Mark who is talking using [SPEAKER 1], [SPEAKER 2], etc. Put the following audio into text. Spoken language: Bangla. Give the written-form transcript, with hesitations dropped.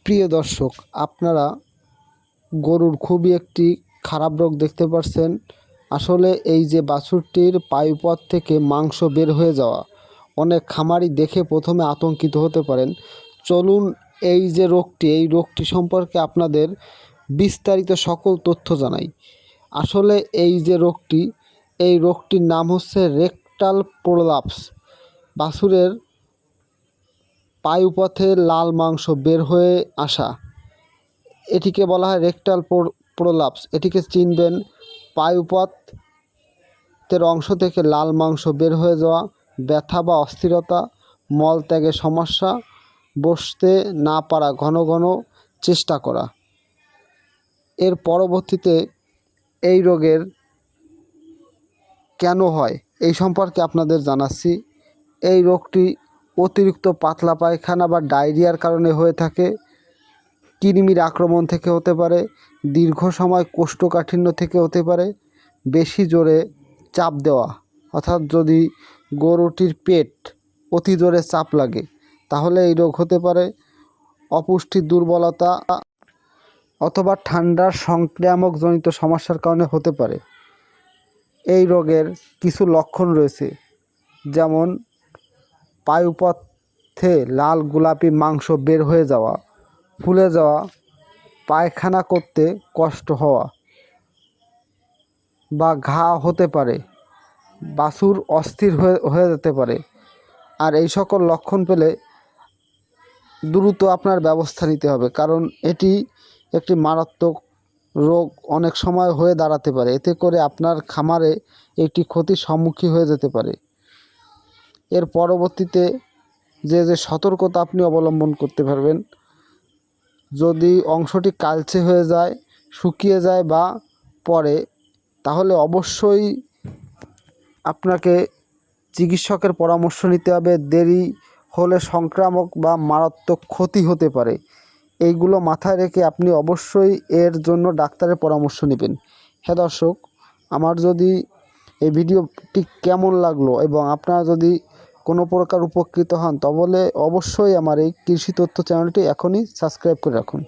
[SPEAKER 1] প্রিয় দর্শক, আপনারা গরুর খুবই একটি খারাপ রোগ দেখতে পাচ্ছেন। আসলে এই যে বাছুরটির পায়ুপথ থেকে মাংস বের হয়ে যাওয়া, অনেক খামারি দেখে প্রথমে আতঙ্কিত হতে পারেন। চলুন এই রোগটি সম্পর্কে আপনাদের বিস্তারিত সকল তথ্য জানাই। আসলে এই রোগটির নাম হচ্ছে রেকটাল প্রোলাপস। বাছুরের পায়ুপথে লাল মাংস বের হয়ে আসা, এটিকে বলা হয় রেকটাল প্রোলাপস। এটিকে চিনবেন: পায়ুপথের অংশ থেকে লাল মাংস বের হয়ে যাওয়া, ব্যথা বা অস্থিরতা, মলত্যাগের সমস্যা, বসতে না পারা, ঘন ঘন চেষ্টা করা। এর পরবর্তীতে এই রোগের কেন হয় এই সম্পর্কে আপনাদের জানাচ্ছি। এই রোগটি অতিরিক্ত পাতলা পায়খানা বা ডায়রিয়ার কারণে হয়ে থাকে। কৃমির আক্রমণ থেকে হতে পারে, দীর্ঘ সময় কোষ্ঠকাঠিন্য থেকে হতে পারে, বেশি জোরে চাপ দেওয়া, অর্থাৎ যদি গরুটির পেট অতি জোরে চাপ লাগে তাহলে এই রোগ হতে পারে, অপুষ্টি, দুর্বলতা অথবা ঠান্ডার সংক্রামকজনিত সমস্যার কারণে হতে পারে। এই রোগের কিছু লক্ষণ রয়েছে, যেমন পায়ুপথে লাল গোলাপি মাংস বের হয়ে যাওয়া, ফুলে যাওয়া, পায়খানা করতে কষ্ট হওয়া বা ঘা হতে পারে, বাছুর অস্থির হয়ে যেতে পারে। আর এই সকল লক্ষণ পেলে দ্রুত আপনার ব্যবস্থা নিতে হবে, কারণ এটি একটি মারাত্মক রোগ অনেক সময় হয়ে দাঁড়াতে পারে। এতে করে আপনার খামারে একটি ক্ষতির সম্মুখীন হয়ে যেতে পারে। এর পরবর্তীতে যে সতর্কতা আপনি অবলম্বন করতে পারবেন: যদি অংশটি কালচে হয়ে যায়, শুকিয়ে যায় বা পড়ে, তাহলে অবশ্যই আপনাকে চিকিৎসকের পরামর্শ নিতে হবে। দেরি হলে সংক্রামক বা মারাত্মক ক্ষতি হতে পারে। এইগুলো মাথায় রেখে আপনি অবশ্যই এর জন্য ডাক্তারের পরামর্শ নেবেন। হ্যাঁ দর্শক, আমার যদি এই ভিডিওটি কেমন লাগলো এবং আপনারা যদি কোনো প্রকার উপকৃত হন, তাহলে অবশ্যই আমার এই কৃষি তথ্য চ্যানেলটি এখনই সাবস্ক্রাইব করে রাখুন।